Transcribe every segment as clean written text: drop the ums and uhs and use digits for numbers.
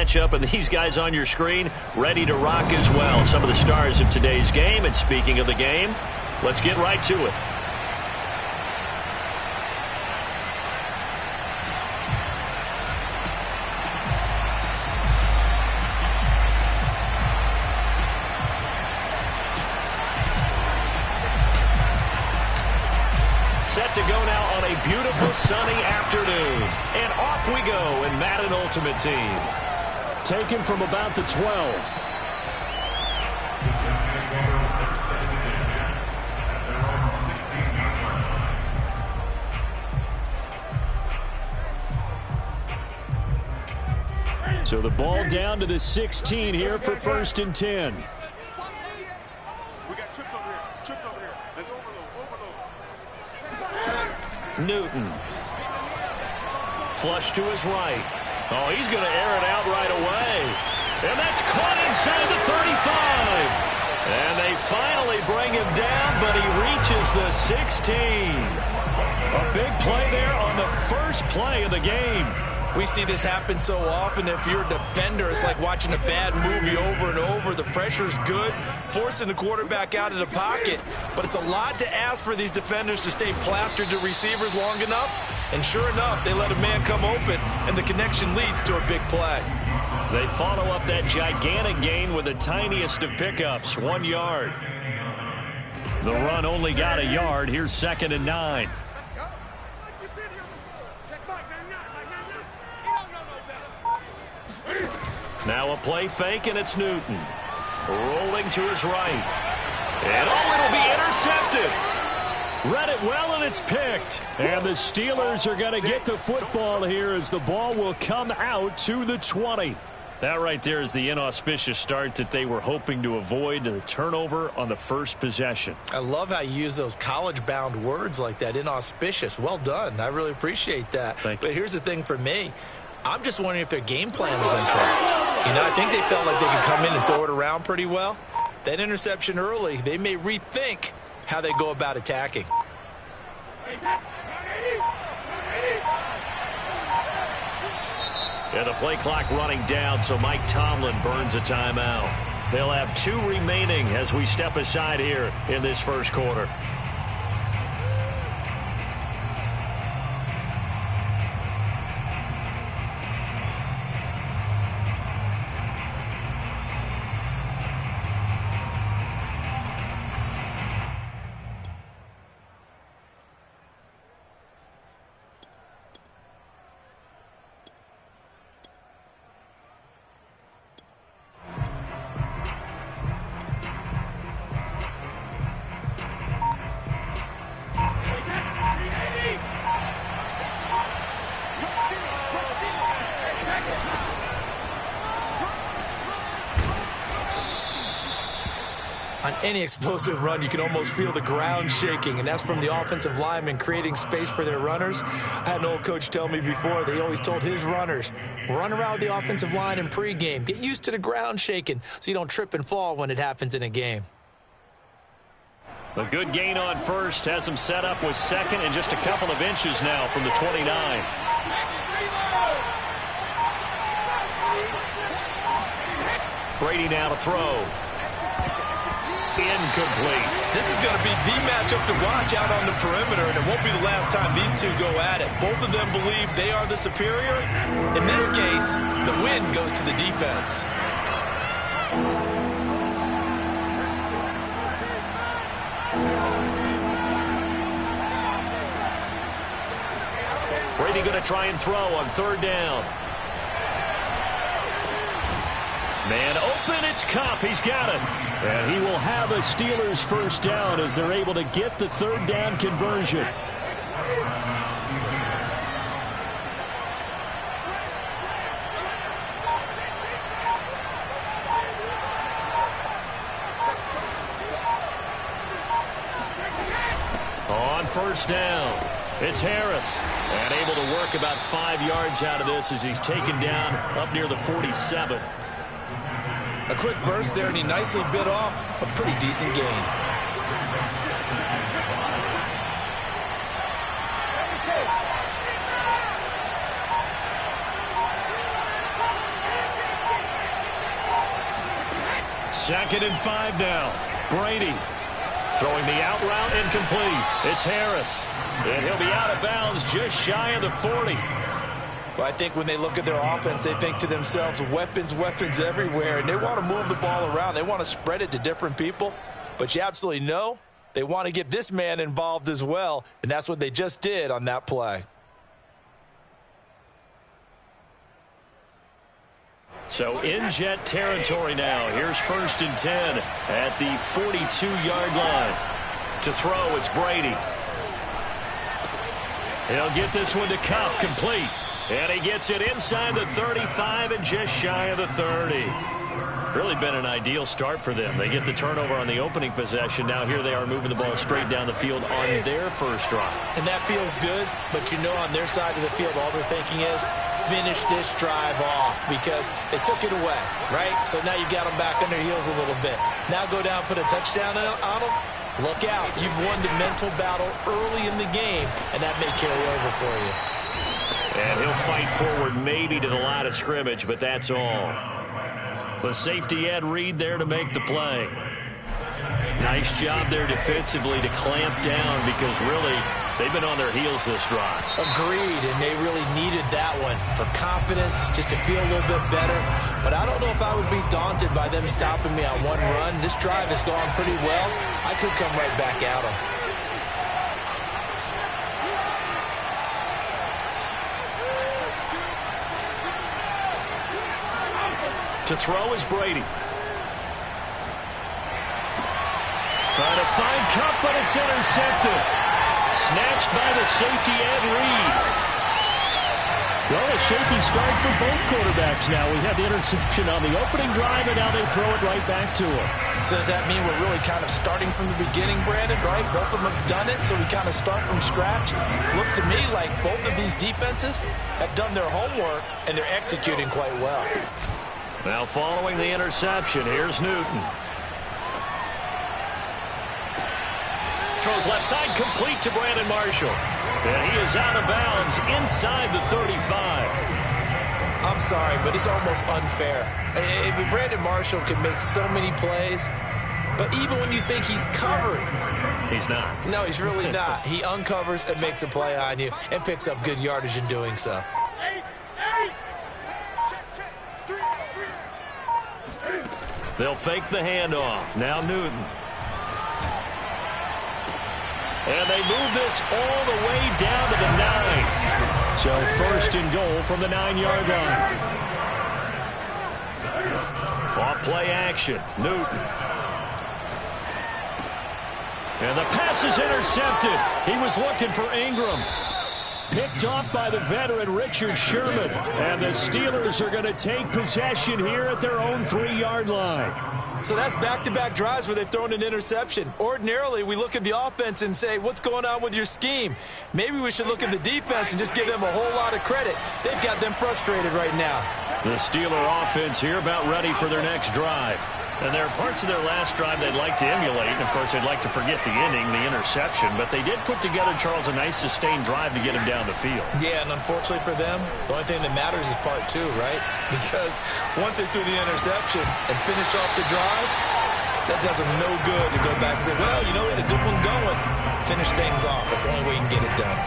matchup, and these guys on your screen ready to rock as well. Some of the stars of today's game. And speaking of the game, let's get right to it. Set to go now on a beautiful sunny afternoon. And off we go in Madden Ultimate Team. Taken from about the 12. So the ball down to the 16 here for 1st and 10. We got trips over here. Trips over here. Let's overload. Newton. Flush to his right. Oh, he's going to air it out right away. And that's caught inside the 35. And they finally bring him down, but he reaches the 16. A big play there on the first play of the game. We see this happen so often. If you're a defender, it's like watching a bad movie over and over. The pressure's good, forcing the quarterback out of the pocket. But it's a lot to ask for these defenders to stay plastered to receivers long enough. And sure enough, they let a man come open, and the connection leads to a big play. They follow up that gigantic gain with the tiniest of pickups, 1 yard. The run only got a yard. Here's 2nd and 9. Now a play fake, and it's Newton. Rolling to his right. And oh, it'll be intercepted. Read it well, and it's picked. And the Steelers are going to get the football here as the ball will come out to the 20. That right there is the inauspicious start that they were hoping to avoid, the turnover on the first possession. I love how you use those college-bound words like that, inauspicious. Well done. I really appreciate that. Thank you. But here's the thing for me. I'm just wondering if their game plan is incorrect. You know, I think they felt like they could come in and throw it around pretty well. That interception early, they may rethink how they go about attacking. And the play clock running down, so Mike Tomlin burns a timeout. They'll have 2 remaining as we step aside here in this first quarter. On any explosive run, you can almost feel the ground shaking, and that's from the offensive linemen creating space for their runners. I had an old coach tell me before, they always told his runners, run around the offensive line in pregame. Get used to the ground shaking so you don't trip and fall when it happens in a game. A good gain on first has him set up with 2nd and just a couple of inches now from the 29. Brady now to throw. Incomplete. This is going to be the matchup to watch out on the perimeter, and it won't be the last time these two go at it. Both of them believe they are the superior. In this case, the win goes to the defense. Brady going to try and throw on 3rd down. Man open, it's Cup. He's got it. And he will have a Steelers first down as they're able to get the 3rd down conversion. On 1st down, it's Harris. And able to work about 5 yards out of this as he's taken down up near the 47. A quick burst there, and he nicely bit off a pretty decent gain. 2nd and 5 now. Brady throwing the out route, incomplete. It's Harris. And he'll be out of bounds just shy of the 40. Well, I think when they look at their offense, they think to themselves, weapons, weapons everywhere. And they want to move the ball around. They want to spread it to different people. But you absolutely know they want to get this man involved as well. And that's what they just did on that play. So in Jet territory now. Here's 1st and 10 at the 42-yard line. To throw, it's Brady. He'll get this one to Cup, complete. And he gets it inside the 35 and just shy of the 30. Really been an ideal start for them. They get the turnover on the opening possession. Now here they are moving the ball straight down the field on their first drive. And that feels good, but you know on their side of the field all they're thinking is finish this drive off because they took it away, right? So now you've got them back on their heels a little bit. Now go down, put a touchdown on them. Look out. You've won the mental battle early in the game, and that may carry over for you. And he'll fight forward maybe to the line of scrimmage, but that's all. The safety Ed Reed there to make the play. Nice job there defensively to clamp down because really they've been on their heels this drive. Agreed, and they really needed that one for confidence, just to feel a little bit better. But I don't know if I would be daunted by them stopping me on one run. This drive has gone pretty well. I could come right back at them. To throw is Brady. Trying to find Cup, but it's intercepted. Snatched by the safety, Ed Reed. Well, a shaky start for both quarterbacks now. We had the interception on the opening drive, and now they throw it right back to him. So does that mean we're really kind of starting from the beginning, Brandon, right? Both of them have done it, so we kind of start from scratch. Looks to me like both of these defenses have done their homework, and they're executing quite well. Now following the interception, here's Newton. Throws left side, complete to Brandon Marshall. And he is out of bounds inside the 35. I'm sorry, but it's almost unfair. Brandon Marshall can make so many plays, but even when you think he's covered, he's not. No, he's really not. He uncovers and makes a play on you and picks up good yardage in doing so. They'll fake the handoff. Now Newton. And they move this all the way down to the 9. So 1st and goal from the 9-yard line. Off play action. Newton. And the pass is intercepted. He was looking for Ingram. Picked off by the veteran Richard Sherman. And the Steelers are going to take possession here at their own 3-yard line. So that's back-to-back drives where they've thrown an interception. Ordinarily, we look at the offense and say, what's going on with your scheme? Maybe we should look at the defense and just give them a whole lot of credit. They've got them frustrated right now. The Steeler offense here about ready for their next drive. And there are parts of their last drive they'd like to emulate. And, of course, they'd like to forget the inning, the interception. But they did put together, Charles, a nice sustained drive to get him down the field. Yeah, and unfortunately for them, the only thing that matters is part 2, right? Because once they threw the interception and finished off the drive, that does them no good to go back and say, well, you know, we had a good one going. Finish things off. That's the only way you can get it done.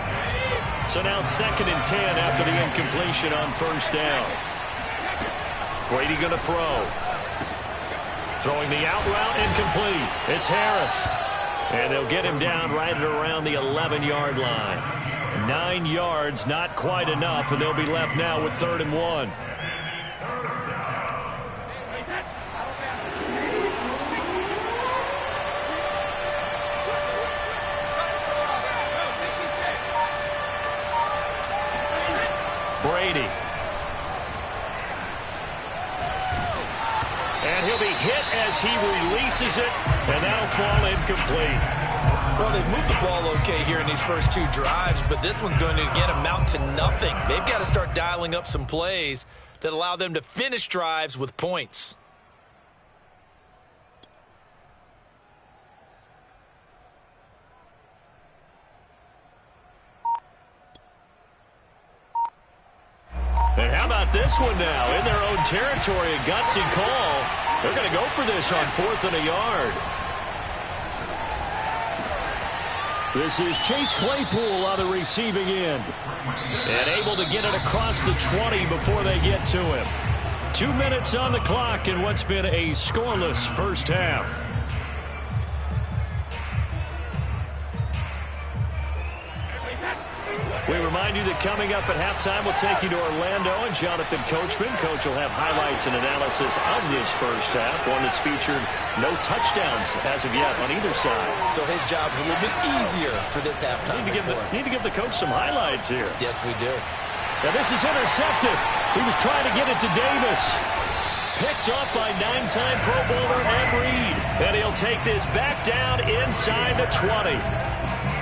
So now 2nd and 10 after the incompletion on 1st down. Brady going to throw. Throwing the out route, incomplete. It's Harris. And they'll get him down right at around the 11-yard line. 9 yards, not quite enough, and they'll be left now with 3rd and 1. Brady. And he'll be hit as he releases it, and that'll fall incomplete. Well, they've moved the ball okay here in these first 2 drives, but this one's going to, again, amount to nothing. They've got to start dialing up some plays that allow them to finish drives with points. And how about this one now? In their own territory, a gutsy call. They're going to go for this on 4th and a yard. This is Chase Claypool on the receiving end. And able to get it across the 20 before they get to him. 2 minutes on the clock in what's been a scoreless first half. We remind you that coming up at halftime, we'll take you to Orlando and Jonathan Coachman. Coach will have highlights and analysis of this first half, one that's featured no touchdowns as of yet on either side. So his job's a little bit easier for this halftime. Need to give the coach some highlights here. Yes, we do. Now this is intercepted. He was trying to get it to Davis. Picked up by 9-time Pro Bowler Ed Reed. And he'll take this back down inside the 20.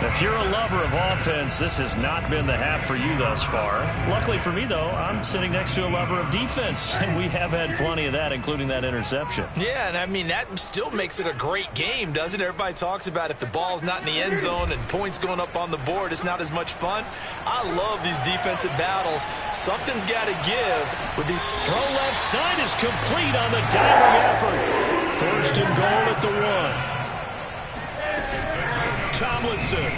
If you're a lover of offense, this has not been the half for you thus far. Luckily for me, though, I'm sitting next to a lover of defense, and we have had plenty of that, including that interception. Yeah, and I mean, that still makes it a great game, doesn't it? Everybody talks about if the ball's not in the end zone and points going up on the board, it's not as much fun. I love these defensive battles. Something's got to give with these. Throw left side is complete on the diving effort. 1st and goal at the 1. Tomlinson,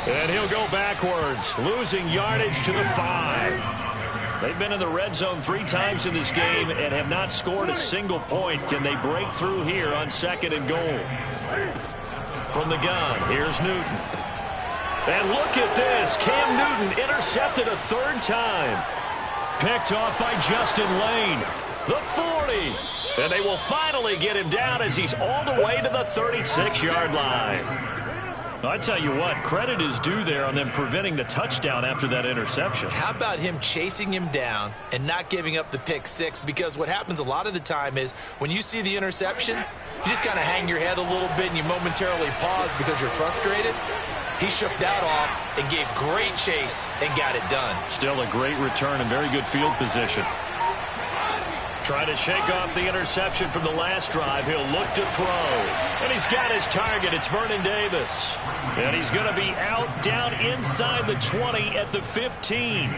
and he'll go backwards, losing yardage to the 5. They've been in the red zone 3 times in this game and have not scored a single point. Can they break through here on 2nd and goal? From the gun, here's Newton. And look at this. Cam Newton intercepted a 3rd time. Picked off by Justin Lane. The 40. And they will finally get him down as he's all the way to the 36-yard line. I tell you what, credit is due there on them preventing the touchdown after that interception. How about him chasing him down and not giving up the pick 6? Because what happens a lot of the time is when you see the interception, you just kind of hang your head a little bit and you momentarily pause because you're frustrated. He shook that off and gave great chase and got it done. Still a great return and very good field position. Trying to shake off the interception from the last drive. He'll look to throw. And he's got his target. It's Vernon Davis. And he's going to be out down inside the 20 at the 15.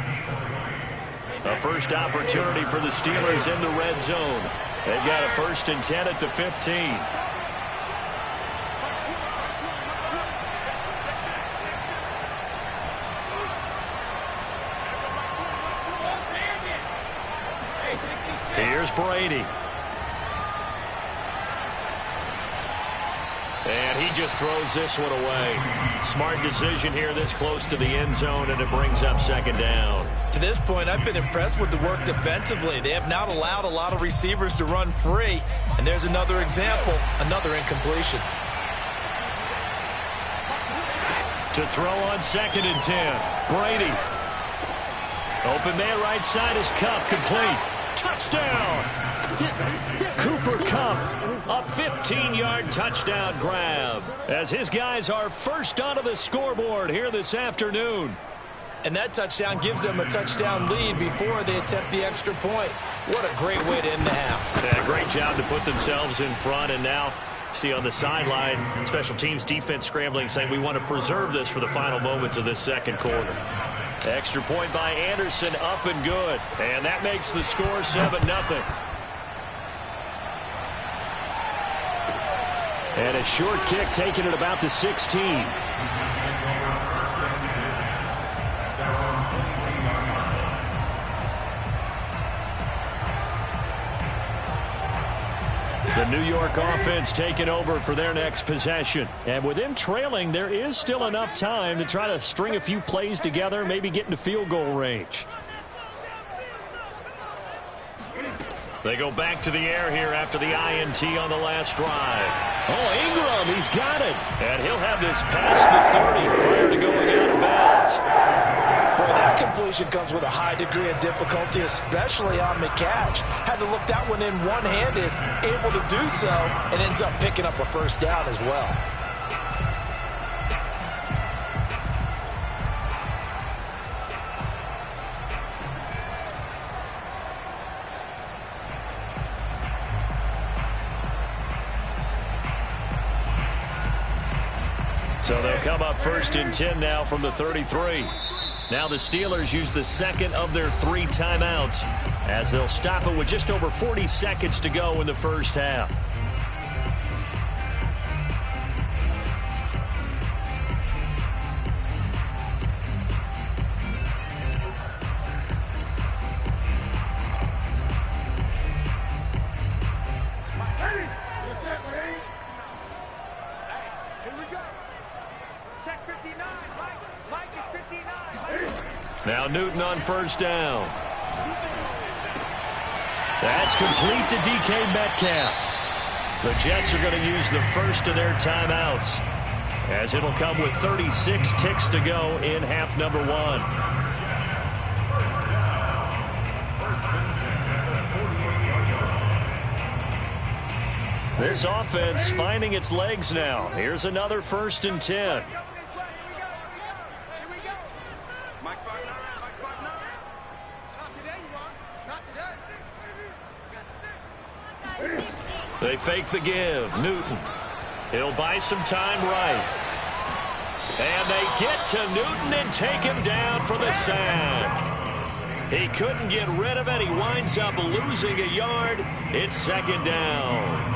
A first opportunity for the Steelers in the red zone. They've got a 1st and 10 at the 15. Here's Brady. And he just throws this one away. Smart decision here this close to the end zone, and it brings up 2nd down. To this point, I've been impressed with the work defensively. They have not allowed a lot of receivers to run free. And there's another example, another incompletion. To throw on 2nd and 10. Brady. Open man right side is Kupp, complete. Touchdown! Cooper Kupp, a 15-yard touchdown grab, as his guys are first onto the scoreboard here this afternoon. And that touchdown gives them a touchdown lead before they attempt the extra point. What a great way to end the half. Yeah, great job to put themselves in front, and now see on the sideline, special teams defense scrambling, saying we want to preserve this for the final moments of this 2nd quarter. Extra point by Anderson, up and good. And that makes the score 7-0. And a short kick taken at about the 16. The New York offense taking over for their next possession. And with them trailing, there is still enough time to try to string a few plays together, maybe get into field goal range. They go back to the air here after the INT on the last drive. Oh, Ingram, he's got it. And he'll have this past the 30 prior to going out of bounds. Boy, that completion comes with a high degree of difficulty, especially on the catch. Had to look that one in one-handed, able to do so, and ends up picking up a 1st down as well. So they'll come up 1st and 10 now from the 33. Now the Steelers use the 2nd of their 3 timeouts. as they'll stop it with just over 40 seconds to go in the first half. Now Newton on first down. That's complete to DK Metcalf. The Jets are going to use the first of their timeouts, as it'll come with 36 ticks to go in half number one. This offense finding its legs now. Here's another 1st and 10. They fake the give. Newton. He'll buy some time right. And they get to Newton and take him down for the sack. He couldn't get rid of it. He winds up losing a yard. It's 2nd down.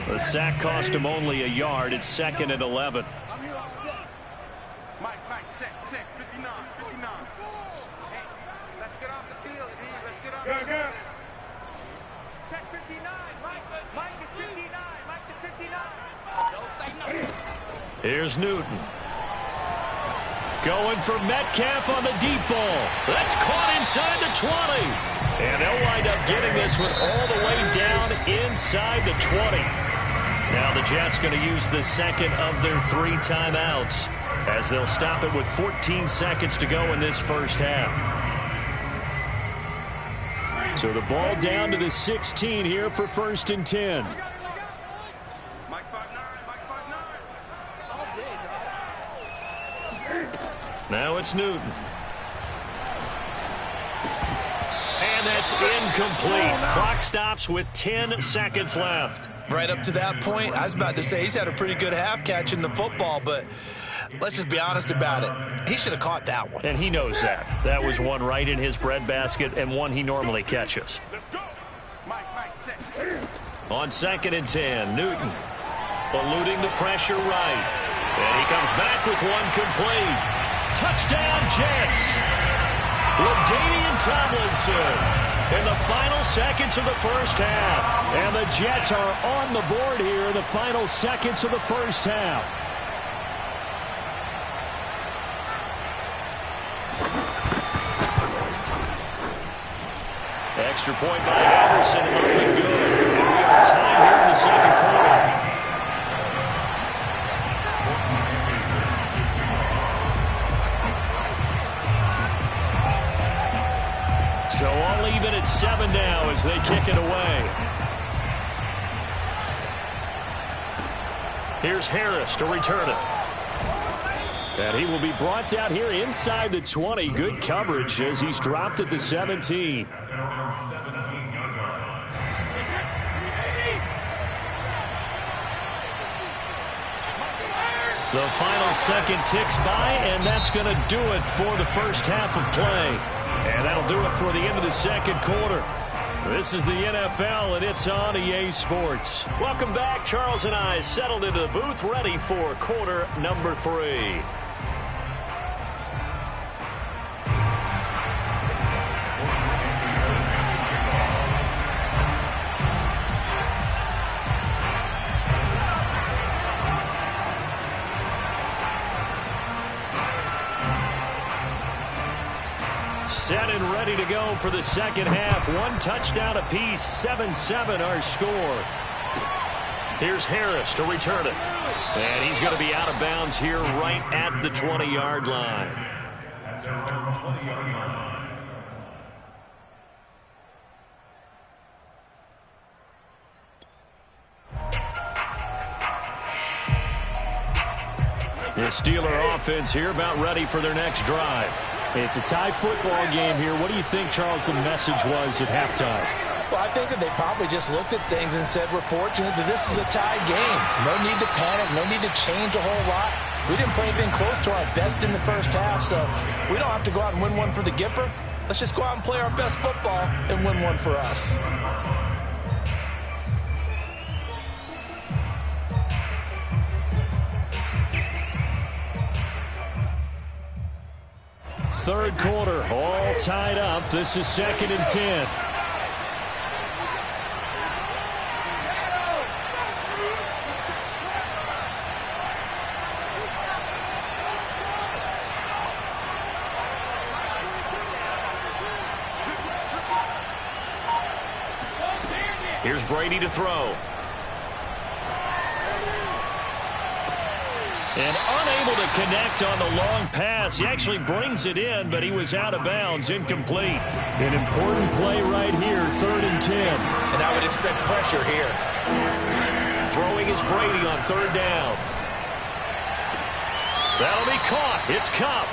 The sack cost him only a yard. It's 2nd and 11. Mike, check, 59. Hey, let's get off the field, D. Let's get off the field. Check 59, Mike is 59. Mike to 59. Don't say nothing. Here's Newton. Going for Metcalf on the deep ball. That's caught inside the 20. And they'll wind up getting this one all the way down inside the 20. Now the Jets going to use the second of their 3 timeouts, as they'll stop it with 14 seconds to go in this first half. So the ball down to the 16 here for 1st and 10. Mike 5'9". Now it's Newton. And that's incomplete. Clock stops with 10 seconds left. Right up to that point, I was about to say he's had a pretty good half catching the football, but let's just be honest about it. He should have caught that one. And he knows that. That was one right in his breadbasket and one he normally catches. Let's go. Mike, check. On 2nd and 10, Newton eluding the pressure right. And he comes back with one complete. Touchdown, Jets. LaDainian Tomlinson in the final seconds of the first half. And the Jets are on the board here in the final seconds of the first half. Extra point by Anderson, up and good. And we are tied here in the second quarter. So all even at 7 now as they kick it away. Here's Harris to return it. And he will be brought down here inside the 20. Good coverage as he's dropped at the 17. The final second ticks by, and that's going to do it for the first half of play. And that'll do it for the end of the second quarter. This is the NFL, and it's on EA Sports. Welcome back. Charles and I settled into the booth, ready for quarter number 3. Set and ready to go for the second half. 1 touchdown apiece, 7-7 our score. Here's Harris to return it. And he's going to be out of bounds here right at the 20-yard line. The Steeler offense here about ready for their next drive. It's a tie football game here. What do you think, Charles, the message was at halftime? Well, I think that they probably just looked at things and said, we're fortunate that this is a tie game. No need to panic. No need to change a whole lot. We didn't play anything close to our best in the first half, so we don't have to go out and win one for the Gipper. Let's just go out and play our best football and win one for us. Third quarter, all tied up. This is 2nd and 10. Here's Brady to throw. And unable to connect on the long pass. He actually brings it in, but he was out of bounds, incomplete. An important play right here, 3rd and 10. And I would expect pressure here. Throwing is Brady on 3rd down. That'll be caught. It's Kupp.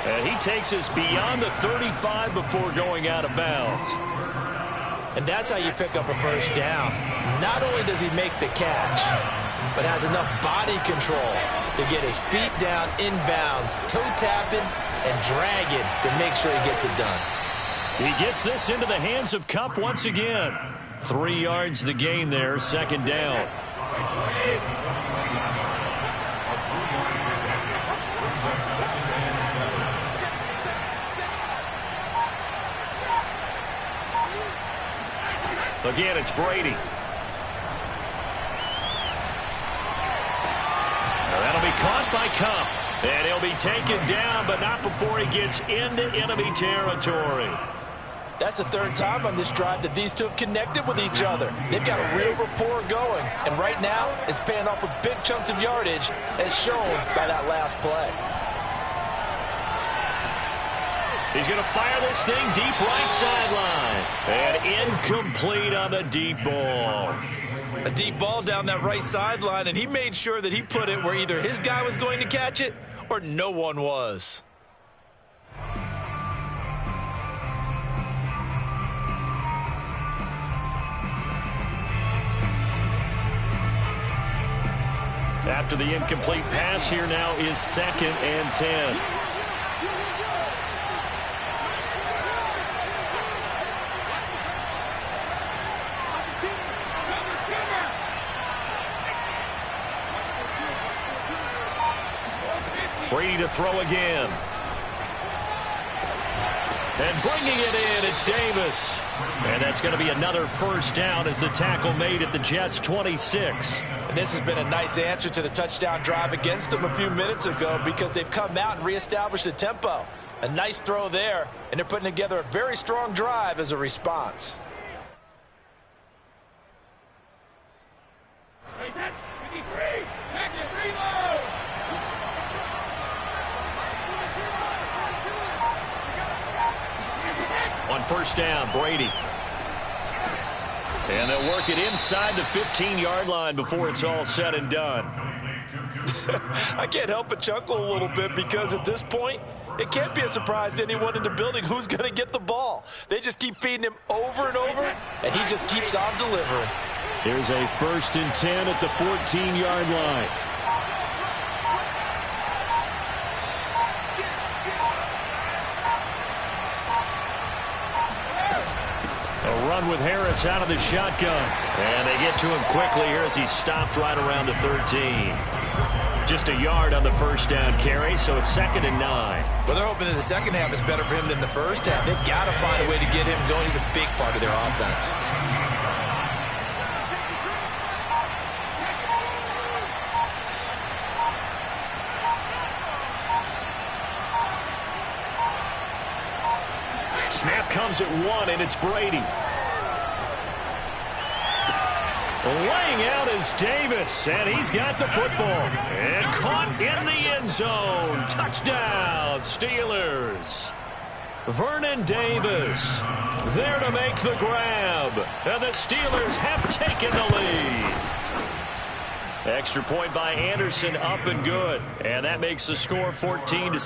And he takes us beyond the 35 before going out of bounds. And that's how you pick up a first down. Not only does he make the catch, but has enough body control to get his feet down inbounds, toe tapping and dragging to make sure he gets it done. He gets this into the hands of Kupp once again. 3 yards the gain there, 2nd down. Again, it's Brady. That'll be caught by Kupp. And he'll be taken down, but not before he gets into enemy territory. That's the 3rd time on this drive that these two have connected with each other. They've got a real rapport going. And right now, it's paying off with big chunks of yardage, as shown by that last play. He's going to fire this thing deep right sideline. And incomplete on the deep ball. A deep ball down that right sideline, and he made sure that he put it where either his guy was going to catch it or no one was. After the incomplete pass, here now is 2nd and 10. Brady to throw again. And bringing it in, it's Davis. And that's going to be another first down as the tackle made at the Jets' 26. And this has been a nice answer to the touchdown drive against them a few minutes ago because they've come out and reestablished the tempo. A nice throw there, and they're putting together a very strong drive as a response. On first down, Brady. And they'll work it inside the 15-yard line before it's all said and done. I can't help but chuckle a little bit because at this point, it can't be a surprise to anyone in the building who's going to get the ball. They just keep feeding him over and over, and he just keeps on delivering. Here's a 1st and 10 at the 14-yard line. A run with Harris out of the shotgun. And they get to him quickly here as he's stopped right around the 13. Just a yard on the first down carry, so it's 2nd and 9. Well, they're hoping that the second half is better for him than the first half. They've got to find a way to get him going. He's a big part of their offense. Snap comes at 1, and it's Brady. Laying out is Davis, and he's got the football. And caught in the end zone. Touchdown, Steelers. Vernon Davis there to make the grab. And the Steelers have taken the lead. Extra point by Anderson, up and good. And that makes the score 14-7.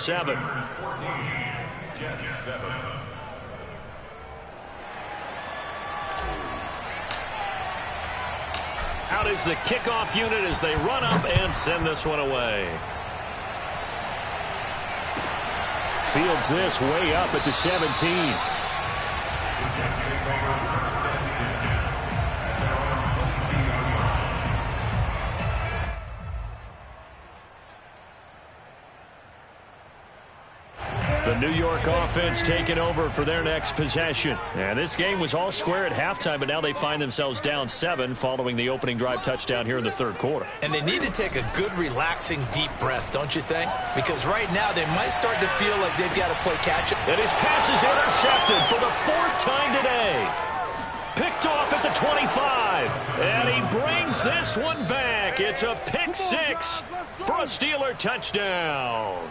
Jets 7. Out is the kickoff unit as they run up and send this one away. fields this way up at the 17. The New York offense taking over for their next possession. And this game was all square at halftime, but now they find themselves down 7 following the opening drive touchdown here in the third quarter. And they need to take a good, relaxing, deep breath, don't you think? Because right now they might start to feel like they've got to play catch-up. And his pass is intercepted for the 4th time today. Picked off at the 25. And he brings this one back. It's a pick 6 for a Steeler touchdown.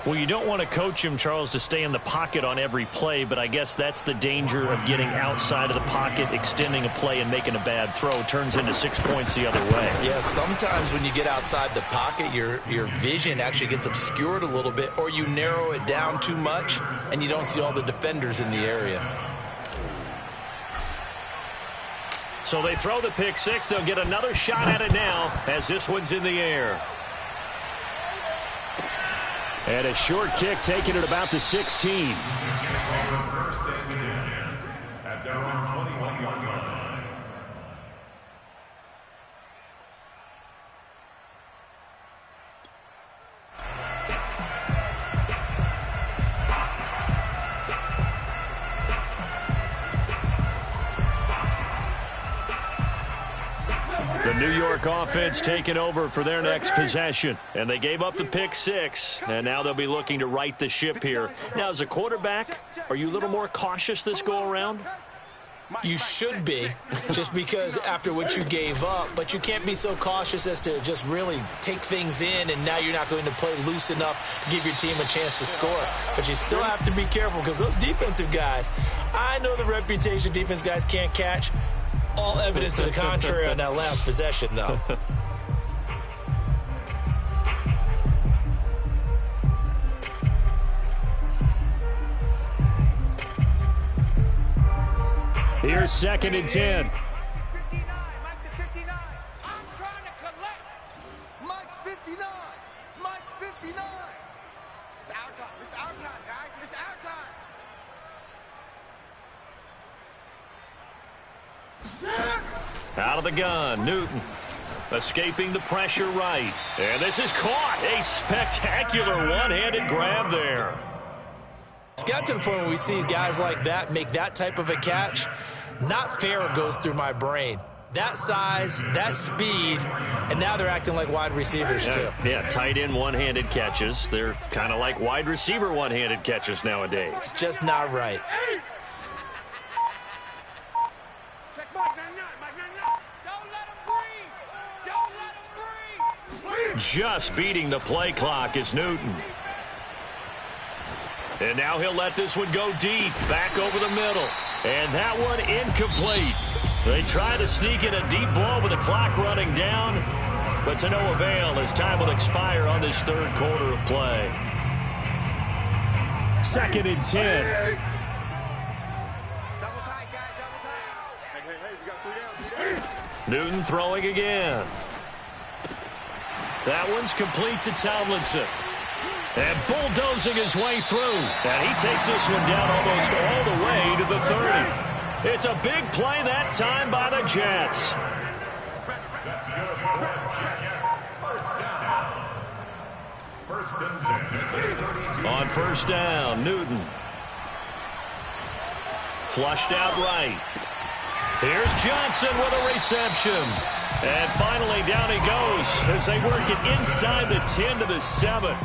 Well, you don't want to coach him, Charles, to stay in the pocket on every play, but I guess that's the danger of getting outside of the pocket, extending a play, and making a bad throw. Turns into 6 points the other way. Yeah, sometimes when you get outside the pocket, your vision actually gets obscured a little bit, or you narrow it down too much, and you don't see all the defenders in the area. So they throw the pick 6. They'll get another shot at it now as this one's in the air. And a short kick taken at about the 16. The New York offense taking over for their next possession. And they gave up the pick 6, and now they'll be looking to right the ship here. Now, as a quarterback, are you a little more cautious this go-around? You should be, just because after what you gave up, but you can't be so cautious as to just really take things in, and now you're not going to play loose enough to give your team a chance to score. But you still have to be careful because those defensive guys, I know the reputation defense guys can't catch. All evidence to the contrary on that last possession, though. Here's 2nd and 10. Mike's 59. Mike the 59. I'm trying to collect. Mike's 59. Mike's 59. It's our time. It's our time, guys. It's our time. Out of the gun, Newton. Escaping the pressure right. And this is caught. A spectacular one-handed grab there. It's got to the point where we see guys like that make that type of a catch. Not fair goes through my brain. That size, that speed, and now they're acting like wide receivers too. Yeah, tight end one-handed catches. They're kind of like wide receiver one-handed catches nowadays. Just not right. Check Mike 99. Mike 99. Don't let him breathe. Don't let him breathe. Just beating the play clock is Newton. And now he'll let this one go deep, back over the middle. And that one incomplete. They try to sneak in a deep ball with the clock running down, but to no avail as time will expire on this third quarter of play. 2nd and 10. Double tight, guys. Double tight. Hey, we got 3 down. Newton throwing again. That one's complete to Tomlinson. And bulldozing his way through. And he takes this one down almost all the way to the 30. It's a big play that time by the Jets. That's good for Jets. First and 10. On first down, Newton. Flushed out right. Here's Johnson with a reception. And finally down he goes as they work it inside the 10 to the 7.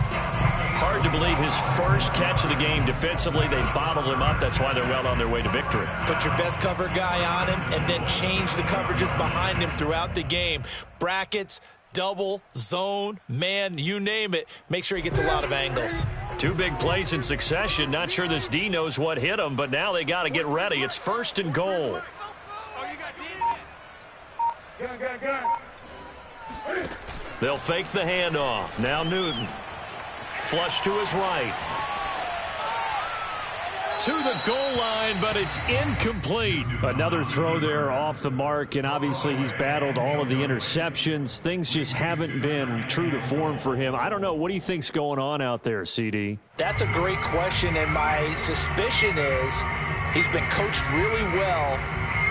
Hard to believe his first catch of the game defensively. They bottled him up. That's why they're well on their way to victory. Put your best cover guy on him and then change the coverages behind him throughout the game. Brackets, double, zone, man, you name it. Make sure he gets a lot of angles. 2 big plays in succession. Not sure this D knows what hit him, but now they got to get ready. It's 1st and goal. Oh, you got D in it. Gun. They'll fake the handoff. Now Newton. Flush to his right. to the goal line, but it's incomplete. Another throw there off the mark, and obviously he's battled all of the interceptions. Things just haven't been true to form for him. I don't know. What do you think's going on out there, CD? That's a great question, and my suspicion is he's been coached really well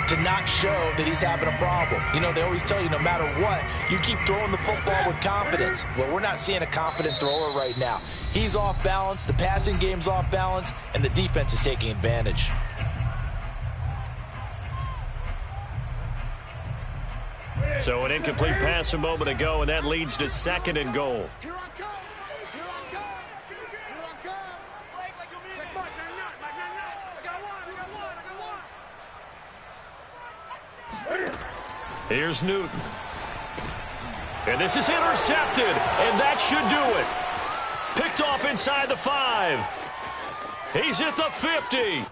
to not show that he's having a problem. You know, they always tell you no matter what, you keep throwing the football with confidence. Well, we're not seeing a confident thrower right now. He's off balance, the passing game's off balance, and the defense is taking advantage. So an incomplete pass a moment ago, and that leads to 2nd and goal. Here I come. Here I come. Here I come. Take Mike. I got one. Here's Newton. And this is intercepted, and that should do it. Picked off inside the 5. He's at the 50.